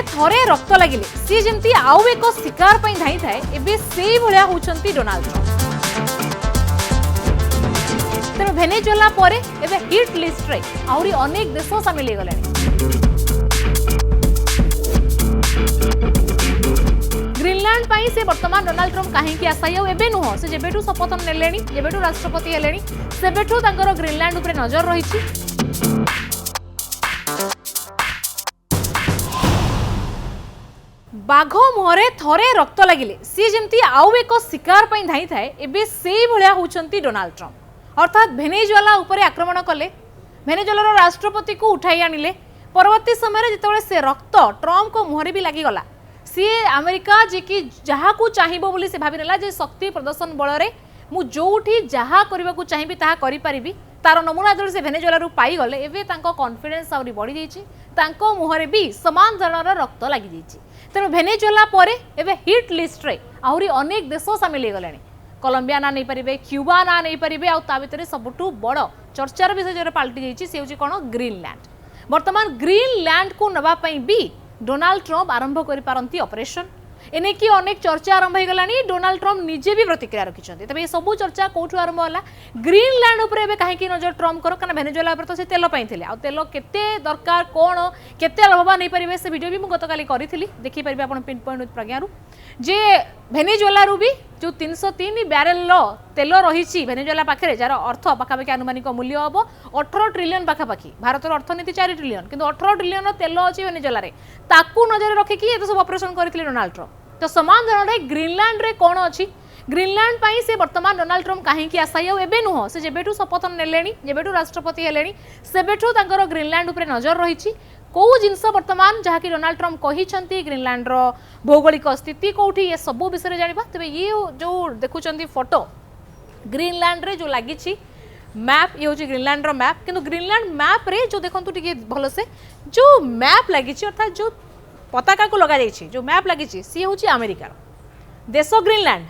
थरे रक्त लगिले सी जमती आउ एक शिकार पई धाई थाए एबे सेई भलिया होचंती डोनाल्ड ट्रम्प। तेणु वेनेजुएला परे एबे हिट लिस्ट रे आउरी अनेक देश सामिल हो गले। ग्रीनलैंड पाई से वर्तमान डोनाल्ड ट्रम्प कहीं आशायी एबे नुह से जेबेठू शपथ नेलेनी जेबेठू राष्ट्रपति हेलेनी सेबेठू तांकर ग्रीनलैंड उपरे नजर रही। बाघ मुहरे थरे रक्त लगिले सी जमती आउ एक शिकार पई धाई थाए एबे सेई भलिया होचंती डोनाल्ड ट्रम्प। अर्थात वेनेजुएला उपरे आक्रमण कले, वेनेजुएलार राष्ट्रपति को उठाई आनिले, परवर्ती समय जितेबाला से रक्त ट्रम्प को मुहरे भी लगिगला सी अमेरिका जे कि जहाँ को चाहिबो बोली से भाबी नेला जे शक्ति प्रदर्शन बल मु जोठी जहाँ करबा को चाहिबी ताहा करि परिबी तार नमूना जो से वेनेजुएला पाई गले एबे तांको कॉन्फिडेंस आउरी बढ़ी जाइछि, तांको मुहरे भी समान धरणर रक्त लागि जाइछि। तेणु वेनेजुएला परे एबे हिट लिस्ट रे आउरी अनेक देश सामिल हो गले। कोलंबिया ना नहीं पारिबे, क्यूबा ना नहीं पारिबे, आ ता भितरे सबुठु बड़ चर्चार विषय जो पलटि जाइछि से होछि कोन ग्रीनलैंड। वर्तमान ग्रीनलैंड को नबा पई भी डोनाल्ड ट्रम्प आरंभ करि पारंती ऑपरेशन एने कि अनेक चर्चा आरंभ हो गलानी। डोनाल्ड ट्रम्प निजे भी प्रतिक्रिया रखिछन्ती। तबे सब चर्चा कोठु आरंभ होला ग्रीनलैंड उपरे एबे काहे कि नजर ट्रम्प करो कारण वेनेजुएला पर तो से तेल पाई थिले आ तेल केते दरकार कोन केते लाभवान नै परिबे से वीडियो भी मु गतकाली करिथिली देखि परिबे आपण पिन पॉइंट प्रज्ञारू जे वेनेजुएला रु भी जो 303 बैरेल तेल रही वेनेजुएला पाखे जार अर्थ पाखापाखि आनुमानिक मूल्य हम 18 ट्रिलियन पाखापाखि। भारत अर्थनीति 4 ट्रिलियन किंतु 18 ट्रिलियन तेल अच्छी वेनेजुएला ताकू नजर रखिकी ये सब ऑपरेशन करथिले डोनाल्ड ट्रम्प। तो समान धरण ग्रीनलैंड रे कौन अच्छी ग्रीनलैंड पाई से वर्तमान डोनाल्ड ट्रम्प कहीं आशायी एबे नुह से जेबेठू शपथ नेलेनी जेबेठू राष्ट्रपति हेलेनी सेबेठू तांकर ग्रीनलैंड उपरे नजर रही। कौ जिनस वर्तमान जहाँकि डोनाल्ड ट्रम्प कही ग्रीनलैंड रो भौगोलिक स्थिति कौटी ये सब विषय जानिबा। तबे ये जो देखुचंती फोटो ग्रीनलैंड रे जो लागिछि मैप ये होची ग्रीनलैंड रो मैप किंतु ग्रीनलैंड मैप रे जो देखंतु टिके भलो से जो मैप लागिछि अर्थात जो पताका को लगा जाइछि जो मैप लागिछि सी होची अमेरिकार देश ग्रीनलैंड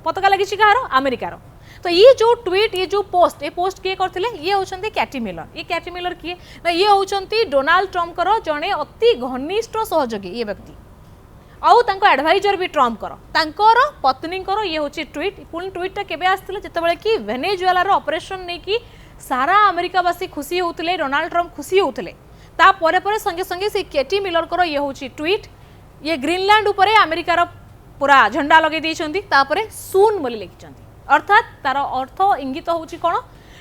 पताका लागिछि कहारो अमेरिकार। तो ये जो ट्वीट ये जो पोस्ट ये पोस्ट किए करथिले ये होचंती कैटी मिलर। ये कैटी मिलर किए ना ये होचंती डोनाल्ड ट्रम्प करो जणे अति घनिष्ठ सहयोगी ये व्यक्ति आउ तांको एडवाइजर भी ट्रम्प करो तांकर पत्नी करो ये होची ट्वीट। पुणी ट्वीटा केबे आस्थिले जेतेबेले कि वेनेजुएला रो ऑपरेशन नै कि सारा अमेरिकावासी खुशी होउथिले डोनाल्ड ट्रम्प खुशी होउथिले ता परे परे संगे संगे से कैटी मिलर करो ये होची ट्वीट। ये ग्रीनलैंड उपरे अमेरिकार पूरा झंडा लगे दैछंती तापरे सून बोली लिखिछंती अर्थात तार अर्थ इंगित होची कोन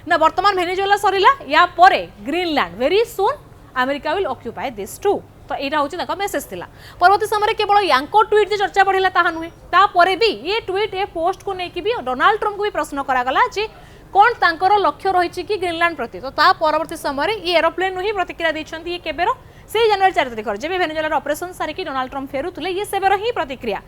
ना वर्तमान वेनेजुएला सरीला या परे Greenland very soon America will occupy this too. तो यहाँ हूँ तक मेसेज थिला परवर्ती समय केवल यांको ट्वीट चर्चा बढ़ला ताहा नुहे तापर भी ये ट्वीट ये पोस्ट को लेकिन भी डोनाल्ड ट्रम्प को भी प्रश्न करागला जे कौन तांकर लक्ष्य रही कि ग्रीनलैंड प्रति। तो ता परवर्ती समय ये एरोप्लेन ही प्रतिक्रिया देछंती ये केबेर से जनवरी 4 तारिख जब वेनेजुएला ऑपरेशन सारिकी डोनाल्ड ट्रम्प फेरुले ये सेबर ही प्रतिक्रिया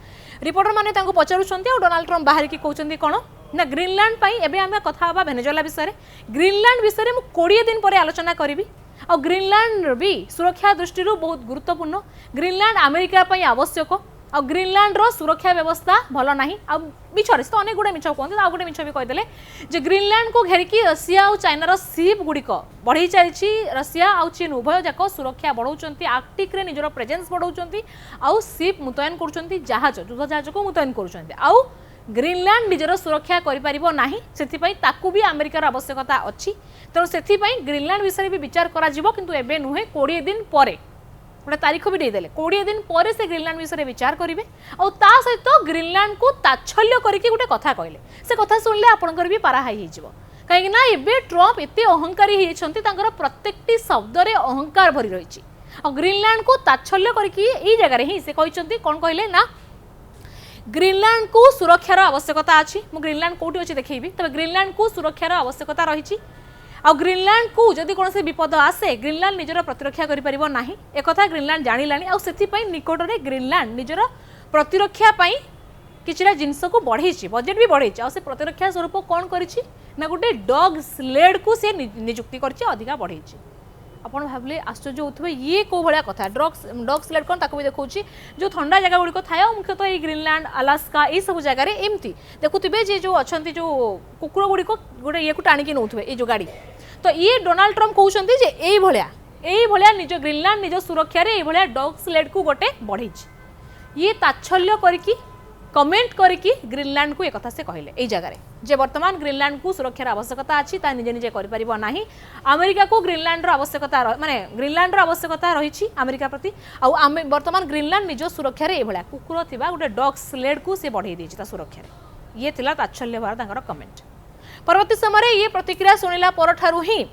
रिपोर्टर मैंने पचारुंट और डोनाल्ड ट्रम्प बाहर की कहते कौन ना ग्रीनलैंड पाई एबे आमे कथा हबा वेनेजुएला विषय ग्रीनलैंड विषय मु 20 दिन पर आलोचना करी और ग्रीनलैंड भी सुरक्षा दृष्टि बहुत गुरुत्वपूर्ण ग्रीनलैंड अमेरिका पाई आवश्यक और ग्रीनलैंड रो सुरक्षा व्यवस्था भल नाही मिछरे तो अनेक गुड़े मिछ कहते आ गोटे मिछ भी कहीदेले जे ग्रीनलैंड को घेरिकी रशिया और चाइनार सीप गुड़िक बढ़ी चली रशिया और चीन उभय जाक सुरक्षा बढ़ाऊँ आर्कटिक रे निजर प्रेजेंस बढ़ाऊँ आउ सीप मुतयन कर जहाज युद्ध जहाज को मुतयन कर ग्रीनलैंड निजर सुरक्षा करिपारिबो नाही सेथिपई ताकू भी अमेरिकार आवश्यकता अछि। तेणु सेथिपई ग्रीनलैंड विषय भी विचार करा जिवो किंतु एबे नुहे 20 दिन परे गोटे तारीख भी देदेले 20 दिन पर से ग्रीनलैंड विषय विचार करेंगे और ता सहित ग्रीनलैंड को ताच्छल्य करके गोटे कथा कहले से कथा शुणिले आपंकर भी पारा हाई हो कहीं एबे ट्रम्प एते अहंकारी होती प्रत्येकटी शब्द रे अहंकार भरी रही और ग्रीनलैंड को ताच्छल्य करके जगह ही से कहते कौन कहले ना ग्रीनलैंड को सुरक्षार आवश्यकता अच्छी मु ग्रीनलैंड कौटी अच्छी देखी तबे ग्रीनलैंड को सुरक्षार आवश्यकता रही आ ग्रीनलैंड को जदि कौन से विपद आसे ग्रीनलैंड निजर प्रतिरक्षा करिपरिबो नाही एकथा ग्रीनलैंड जानिलानी आ सेथिपई निकटरे ग्रीनलैंड निजर प्रतिरक्षा पई किछिरा जिनस को बढ़ेछि बजेट भी बढ़ेछि आ से प्रतिरक्षा स्वरूप कौन करिछि ना गोटे डॉग स्लेड को से नियुक्ति करछि अधिका बढ़ेछि। आपण भाबले आश्चर्य होथबे ये को भलिया कथा डॉग स्लेड कोन ताको भी देखौछि जो ठंडा जगह गुडी को थाय मुख्यतः ये ग्रीनलैंड अलास्का ए सब जगह रे एमती देखुथिबे जे जो अछंती जो कुकुर गुडी को गोटे ये को टाणी के नउथबे ए जो गाड़ी तो ये डोनाल्ड ट्रम्प कहउछंती जे एई भलिया यही भाया निज ग्रीनलैंड निज सुरक्षा रे भाया डग स्लेड को गोटे बढ़ई ये ताच्छल्य करके कमेंट करके ग्रीनलैंड को एक कथा से कहले एई जगह जे वर्तमान ग्रीनलैंड को सुरक्षार आवश्यकता अछि ता निजे निजे करि परिबो नाही अमेरिका को ग्रीनलैंड रो आवश्यकता माने ग्रीनलैंड रो आवश्यकता रही अमेरिका प्रति आ वर्तमान ग्रीनलैंड निज सुरक्षा रे एभला कुकुर थिबा गोटे डग स्लेड को से बढ़ई देछि ता सुरक्षा रे ये थिला ताच्छल्य भरा तांकर कमेंट परवर्ती समय ये प्रतिक्रिया शुणिला परठारु ही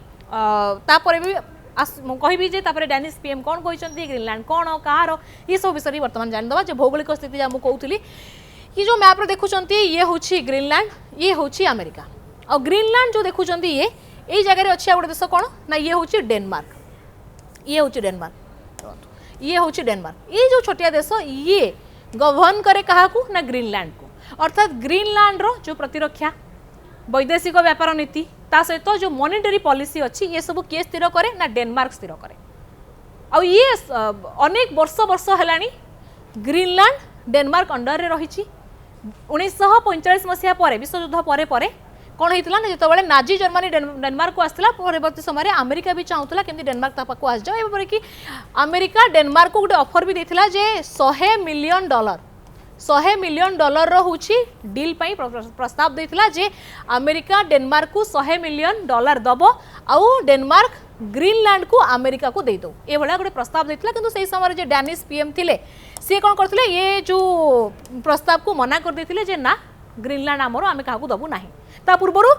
तापर भी कहबी जे तापर डैनिश पीएम कौन कहते ग्रीनलैंड कौन कहार ये सब विषय बर्तमान जानीदे जो भौगोलिक स्थिति जहाँ कहूली ये जो मैप देखुं ये हूँ ग्रीनलैंड ये हूँ अमेरिका और ग्रीनलैंड जो देखुं ये जगह अच्छी गोटे देश कौन ना ये हूँ डेनमार्क ये हूँ डेनमार्क ये हूँ डेनमार्क ये जो छोटिया देश ये गवर्न करे क्या ना ग्रीनलैंड को अर्थात ग्रीनलैंड रो जो प्रतिरक्षा वैदेशिक व्यापार नीति ता सहित जो मॉनिटरी पॉलिसी अच्छी ये सब किए स्थिर करे ना डेनमार्क स्थिर करे आ ये अनेक वर्ष वर्ष है ग्रीनलैंड डेनमार्क अंडर रे रही 1945 मसीहा विश्वयुद्ध पर कौन होता ना जो नाजी जर्मनी डेनमार्क को आसला परवर्ती समय अमेरिका भी चाहूला कि डेनमार्क तापाक आस जाओ एपरिक अमेरिका डेनमार्क को गोटे ऑफर भी देथिला जे $100 मिलियन $100 मिलियन हूँ डील पाई प्रस्ताव देथिला जे अमेरिका डेनमार्क को $100 मिलियन दब आउ डेनमार्क ग्रीनलैंड को अमेरिका को दे दो ये भाया गोटे प्रस्ताव देथिला किंतु सेही समय जे डैनिश पीएम थिले सी कौन करथिले ये जो प्रस्ताव को मना कर देथिले जे ना ग्रीनलैंड आमर आमे काहाकू दबु नाही ता पूर्वरु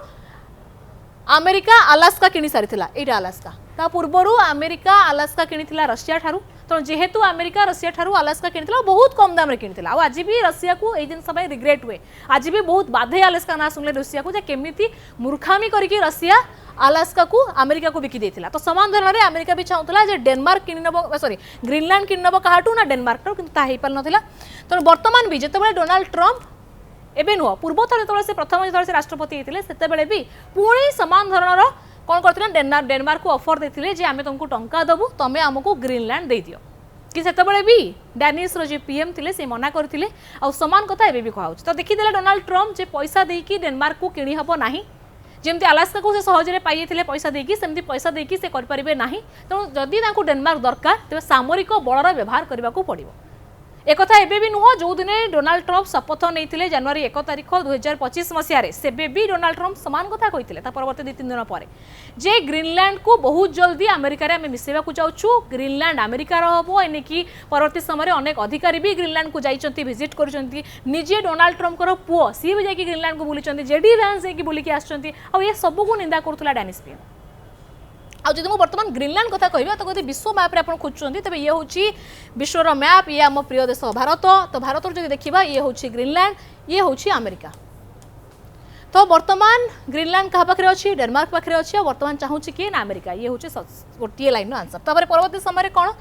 अमेरिका अलास्का किनी सारिथिला एटा अलास्का ता पूर्वरु अमेरिका अलास्का किनीथिला रशिया ठारू तो जेहेतु अमेरिका रशिया ठारू अलास्का किनीथिला बहुत कम दाम रे किनीथिला आ आज भी रशिया को ए दिन समय रिग्रेट हुए आज भी बहुत बाधे अलास्का ना सुनले रशिया को जे केमिति मूर्खामी करके रशिया अलास्का को अमेरिका को बिकी देथिला तो समान धरण रे अमेरिका भी चाहूला जे डेनमार्क किनी नबो सॉरी ग्रीनलैंड किनी नबो काहाटू ना डेनमार्क ठारू किंतु ता हेई पार नथिला तो वर्तमान भी जेतेबेले डोनाल्ड ट्रम्प एबे नुह पूर्व थर जो से प्रथम जो से राष्ट्रपति होते से भी पुणी समान धरण कौन करते डेनमार्क को ऑफर देते जे आम तुमको टंका दबु तमें आमको ग्रीनलैंड दे दियो कि से भी डैनिश रो पीएम थे से मना करते आ समान कथा एबे भी कहूँ तो देखीदे डोनाल्ड ट्रम्प जे पैसा देकी डेनमार्क को किणी हम ना जमी अलास्का को से सहजरे पाई पैसा देकी सेमती पैसा देकी से करें ना तेणु जदि डेनमार्क दरकार तेज सामरिक बलर व्यवहार करने को पड़ो एक एबे भी नुह जो दिन डोनाल्ड ट्रम्प शपथ नहीं जनवरी 1 तारिख 2025 मसीह सेबे भी डोनाल्ड ट्रम्प समान कथा कहते परवर्ती 2-3 दिन पर जे ग्रीनलैंड को बहुत जल्दी अमेरिका रे मिसेवा जाऊँ ग्रीनलैंड अमेरिकार हम एनिकी परवर्ती समय अनेक अधिकारी भी ग्रीनलैंड को जाइए विजिट करजे डोनाल्ड ट्रम्प पुओ सी भी जाकि ग्रीनलैंड को बुली जेडी वैंस जाकि बुलिकी आए सबको निंदा करुला डैनिश पीएम आ जब बर्तमान ग्रीनलैंड कथा कहबा तो कभी विश्व मैप रे खोजुंट तेज ये हूँ विश्वर मैप ये आम प्रिय देश भारत तो भारत जो देखा ये हूँ ग्रीनलैंड ये हूँ अमेरिका तो बर्तमान ग्रीनलैंड क्या पाखे अच्छी डेनमार्क पाखे अच्छी और बर्तमान चाहूँगी किए ना अमेरिका ये हूँ गोटे लाइन आंसर तापर परवर्ती समय कौन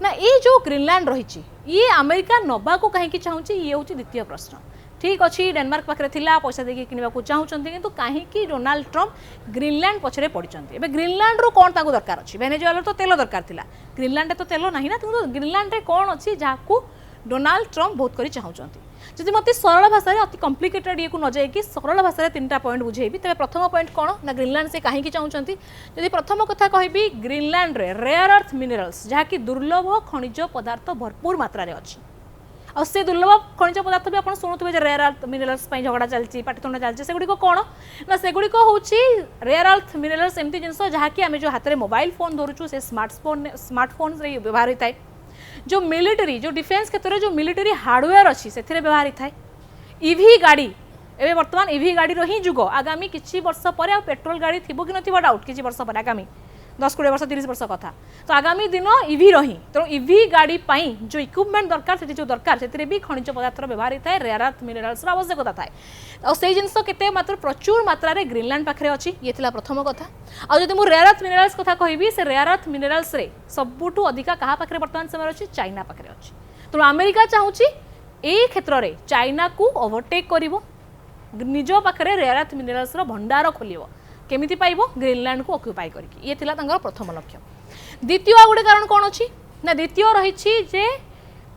ना ये जो ग्रीनलैंड रही ये अमेरिका नवा को कहीं चाहूँगी ये हूँ द्वितीय प्रश्न ठीक अच्छी डेनमार्क पाखे थिला पैसा देके किनिबा को चाहूचंती किंतु काहेकि डोनाल्ड ट्रम्प ग्रीनलैंड पछरे पड़िचंती एबे ग्रीनलैंड रो कोन ताको दरकार अछि वेनेजुएला तो तेल दरकार थिला ग्रीनलैंड तो तेल नाही ना किंतु ग्रीनलैंड रे कोन अछि जाकू डोनाल्ड ट्रम्प बहुत करी चाहूचंती जदि मते सरल भाषा रे अति कॉम्प्लिकेटेड ये को न जाय कि सरल भाषा रे तीनटा पॉइंट बुझेबी तबे प्रथम पॉइंट कोन ना ग्रीनलैंड से काहेकि चाहूचंती जदि प्रथम कथा कहबी ग्रीनलैंड रे रेयर अर्थ मिनरल्स जाकि दुर्लभ खनिज पदार्थ भरपूर मात्रा रे अछि और से दुर्लभ खनिज पदार्थ भी आप शुणुवे रेयर अर्थ मिनरल्स झगड़ा चलती पाटितुंड चलती से कौन ना से हूँ रेयर अर्थ मिनरल्स एमती जिनस जहाँकि आम जो हाथ में मोबाइल फोन धरुचु से स्मार्टफोन व्यवहार होता है जो मिलिटरी जो डिफेन्स क्षेत्र में जो मिलिटरी हार्डवेयर अच्छी से व्यवहार होता है इवी गाड़ी एवं बर्तमान इवी गाड़ी ही जुग आगामी किसी वर्ष पर पेट्रोल गाड़ी थी कि न डाउट किसी वर्ष पर आगामी 10-20 वर्ष 30 वर्ष कथा तो आगामी दिन इवी रही तेणु इवी गाड़ी पाई जो इक्विपमेंट दरकार से जो दरकार से भी खनिज पदार्थ व्यवहार होता है रेयर अर्थ मिनरल्स आवश्यकता थाए और से जिन के मात्र प्रचुर मात्रा रे ग्रीनलैंड पाखे अच्छी ये प्रथम कथा और जब मुझे रेयर अर्थ मिनरल्स कथा कहबी से रेयर अर्थ मिनरल्स सबुठू अधिका क्या पाखे बर्तमान समय अच्छी चाइना पाखे अच्छी तेणु अमेरिका चाहूँगी ये क्षेत्र में चाइना को ओवरटेक कर निज पाखे रेयर अर्थ मिनरल्स भंडार खोल केमिति पाइबो ग्रीनलैंड को ऑक्युपाई करके ये थिला तांगर प्रथम लक्ष्य द्वितीय गोटे कारण कौन अच्छी ना द्वितीय रही जे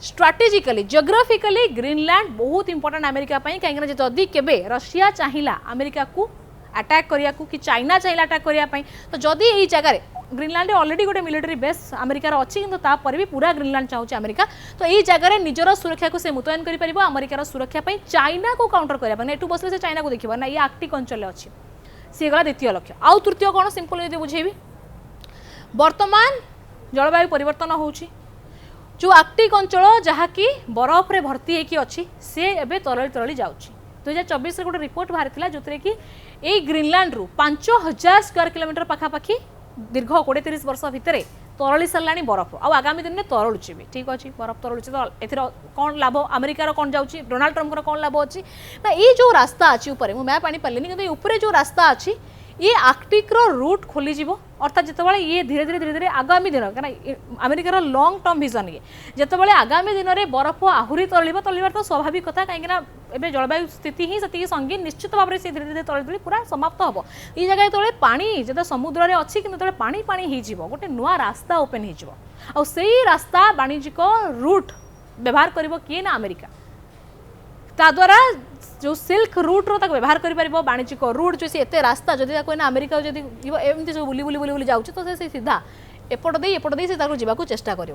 स्ट्राटेजिकली जियोग्राफिकली ग्रीनलैंड बहुत इंपोर्टेंट अमेरिका कहीं जदि केबे रशिया चाहिला अमेरिका को अटैक करिया को कि चाइना चाहिला अटैक करिया तो जदि यही जगह ग्रीनलैंड ऑलरेडी गोटे मिलिटरी बेस अमेरिकार अच्छी कि तापर भी पूरा ग्रीनलैंड चाहूँ अमेरिका तो यही जगह निजर सुरक्षा को से मुतयन कर अमेरिकार सुरक्षा चाइना को काउंटर करने एठू बसले से चाइना को देखिए ना ये आर्कटिक अंचल अच्छी सी गला द्वितीय लक्ष्य आउ तृतीय कौन सिंपल यदि बुझेबी वर्तमान जलवायु परिवर्तन होउची जो आर्कटिक अंचल जहाँकि बरफ रे भर्ती होगी अच्छी सी एवं तरली तरली जाऊँगी 2024 गोटे रिपोर्ट बाहरी जो कि यही ग्रीनलैंड रु 5000 स्क्वायर किलोमीटर पाखापाखि दीर्घ 20-30 वर्ष भितर तरली सारा बरफ आगामी दिन में तरलुची भी ठीक अच्छे बरफ तरलुची तो ए कौन लाभ अमेरिकार कौन जाऊँगी डोनाल्ड ट्रम्प कौन लाभ अच्छी ना ये जो रास्ता अच्छी ऊपर मुझे मैप आनी कि जो रास्ता अच्छी ये आर्कटिक रूट खोली जीवो अर्थात जितेबाला ये धीरे धीरे धीरे धीरे आगामी दिन कहीं अमेरिकार लॉन्ग टर्म विजन ये जितेबाला आगामी दिन में बरफ आहरी तलिबार तो स्वाभाविक कथा कहीं जलवायु स्थिति ही से संगीन निश्चित भाव में से धीरे धीरे तली तली पूरा समाप्त हम ये जगह जो पानी जो समुद्र में अच्छी कि पानी पानी हो गोटे नुआ रास्ता ओपन हो रास्ता वाणिज्यिक रूट व्यवहार कर किए ना अमेरिका ताद्वारा जो सिल्क रूट रो तक व्यवहार कर वाणिज्यिक रूट जो एत रास्ता जदि अमेरिका जब एमती सब बुली बुली बुली बुली जाऊँ तो से सीधा एपट दे से जावाक चेष्टा कर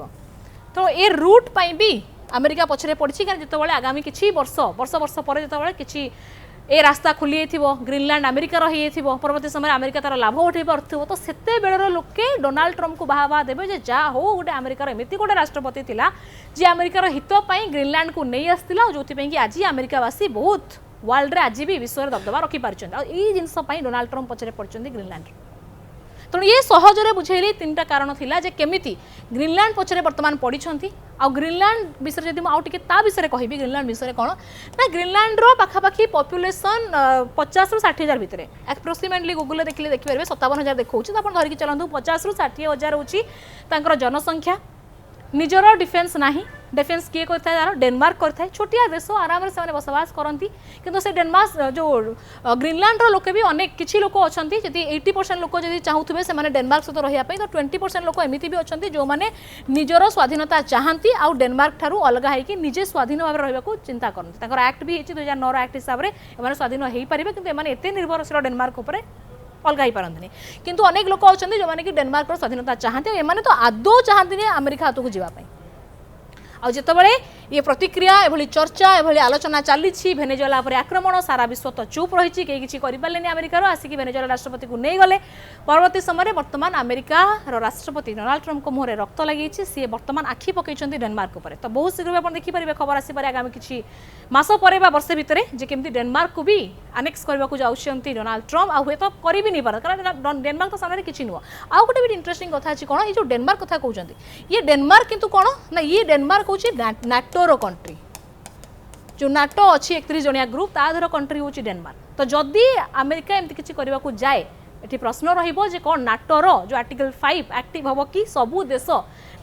तो ये रूट पर भी अमेरिका पछरे पड़ी क्या जो आगामी किसी वर्ष वर्ष पर जो किसी ए रास्ता खोली ग्रीनलैंड अमेरिकार हो परवर्ती समय अमेरिका तार लाभ उठे पार्थो तो सेते बेलर लोके डोनाल्ड ट्रम्प को बाहा देवे जे जा हो गोटे अमेरिकार एमती गोटे राष्ट्रपति थिला जे अमेरिकार हित पाई ग्रीनलैंड को नहीं आसला जो कि आज अमेरिकावासी बहुत वर्ल्ड रे आज भी विश्व दबदबा रखी पार्टी जिनस डोनाल्ड ट्रम्प पछरे पड़ते ग्रीनलैंड तेणु ये सहजरे बुझेली 3टा कारण थिला जे केमिति ग्रीनलैंड पछरे वर्तमान पड़ी आ ग्रीनलैंड विषय जब मुझे विषय कहि ग्रीनलैंड विषय कौन ना ग्रीनलैंड रो पाखापाखि पॉपुलेशन 50 ରୁ 60,000 भितर एप्रोक्सीमेटली गूगल देखिले देखिपारे 57,000 देखा तो आप धरिकी चलतु 50 ରୁ 60,000 हूँ जनसंख्या निजर डिफेन्स ना डिफेन्स किए कर डेनमार्क करता छोटिया देश आराम से बसवास करती किंतु से डेनमार्क जो ग्रीनलैंड लोके भी अनेक किसी लोक अच्छा जी 80% लोक जब चाहूबे से डेनमार्क सहित रही तो 20% लोक एमती भी अच्छा जो मैंने निजर स्वाधीनता चाहती आउ डेनमार्क ठारू अलग होगी निजे स्वाधीन भाव रहा चिंता करती एक्ट भी 2009 एक्ट हिसाब से स्वाधीन हो पारे कि एत निर्भरशील डेनमार्क उपर अलग ही पारती किंतु अनेक लोक अच्छा जो मैंने कि डेनमार्क स्वाधीनता चाहते एमाने तो आदौ चाहती अमेरिका हाथ को जावाई आ जितेबाला ये प्रतिक्रिया एभली चर्चा एभली आलोचना चली भेनेजुएला पर आक्रमण सारा विश्व तो चुप रही कहीं किसी करें अमेरिकार आसिक भेनेजुएला राष्ट्रपति को नहीं गले परवर्ती समय वर्तमान अमेरिकार राष्ट्रपति डोनाल्ड ट्रम्प को मुहर रक्त लगी सी वर्तमान आखि पकड़ डेनमार्क उपर तो बहुत शीघ्र आप देखिपारे खबर आसपे आगामी किसी मास पर वर्षे भितर जे केमती डेनमार्क को भी आनेक्स करने को जाऊँच डोनाल्ड ट्रम्प आ हुए तो कर भी नहीं पार कारण डेनमार्क तो सामने किसी नुह आउ गोटे भी इंटरेस्टिंग कथा अच्छी कौन ये डेनमार्क कथा कहते ये डेनमार्क किंतु कौन ना ये डेनमार्क हूँ नाटोर कंट्री जो नाटो अच्छी 31 जनिया ग्रुप ताधर कंट्री हूँ डेनमार्क तो जदि अमेरिका एमती किसी करने को जाए ये प्रश्न रही कौन नाटोर जो आर्टिकल 5 एक्टिव हम कि सबू देश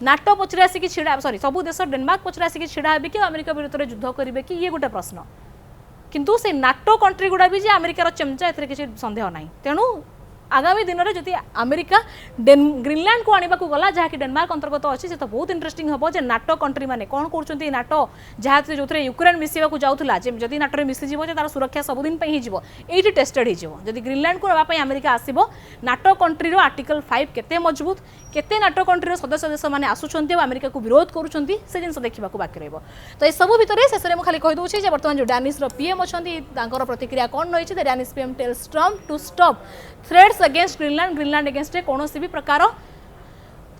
नाटो पचरे आसिक छिड़ा सॉरी सबू देश डेनमार्क पचरे आसिक छिड़ा कि अमेरिका विरुद्ध में युद्ध करेंगे कि ये गोटे प्रश्न किंतु से नाटो कंट्री गुड़ा भी अमेरिकार चमचा ए किसी सन्देह ना तेणु आगामी दिन में जब अमेरिका ग्रीनलैंड को आने को गला जहाँकि डेनमार्क अंतर्गत अच्छी से तो बहुत इंटरेस्टिंग हम जे नाटो कंट्री मैंने कौन कर नाटो जहाँ जो यूक्रेन मिसवाक जाऊला जब नाटो मिसीज तार सुरक्षा सबुदिन ये टेस्टेड होदी ग्रीनलैंड को नापी अमेरिका आसो नाटो कंट्री आर्टिकल 5 केते मजबूत केते नाटो कंट्री सदस्य देश मैंने आसुंच अमेरिका को विरोध करुँच से जिन देखा बाकी रही तो ये सब भितर शेष में खाली कहीदे बर्तमान जो डैनिश पीएम अच्छा प्रतिक्रिया कौन रही है Danish PM tells Trump to stop threats against Greenland against कौन भी प्रकार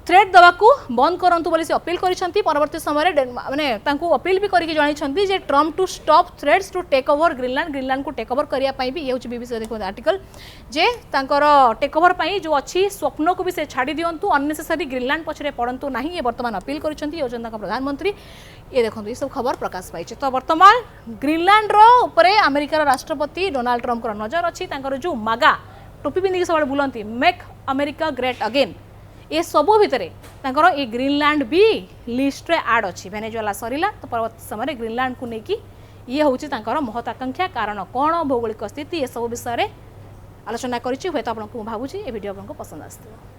थ्रेट देवाकू बंद करंतु बोली से अपील करिसेंती परवर्ती समय माने तांकू अपील भी करके जणाइछंती जे Trump to stop threats to take over Greenland को टेक ओवर करिया पई भी ये होची बीबीसी देखो आर्टिकल जे तांकर टेक ओवर पई जो अच्छी स्वप्न को भी से छाड़ी दियंतु अननेसेसरी ग्रीनलैंड पछरे पड़ंतु नाही ये वर्तमान अपील करिसेंती योजना का प्रधानमंत्री ये देखो ये सब खबर प्रकाश पाई तो वर्तमान ग्रीनलैंड रो ऊपर अमेरिकार राष्ट्रपति डोनाल्ड ट्रम्प को नजर अच्छी तांकर जो मागा टोपी पिंधिकी सब बुलंती मेक अमेरिका ग्रेट अगेन ये सबू भितर ये ग्रीनलैंड भी लिस्ट रे ऐड अच्छी भेनेजुएला सरीला तो परवर्ती समय ग्रीनलैंड को लेकिन ये हूँ महत आकांक्षा कारण कौन भौगोलिक स्थिति ये सब विषय में आलोचना करी हूँ तो आपको भावुँ ये वीडियो आपको पसंद आसो।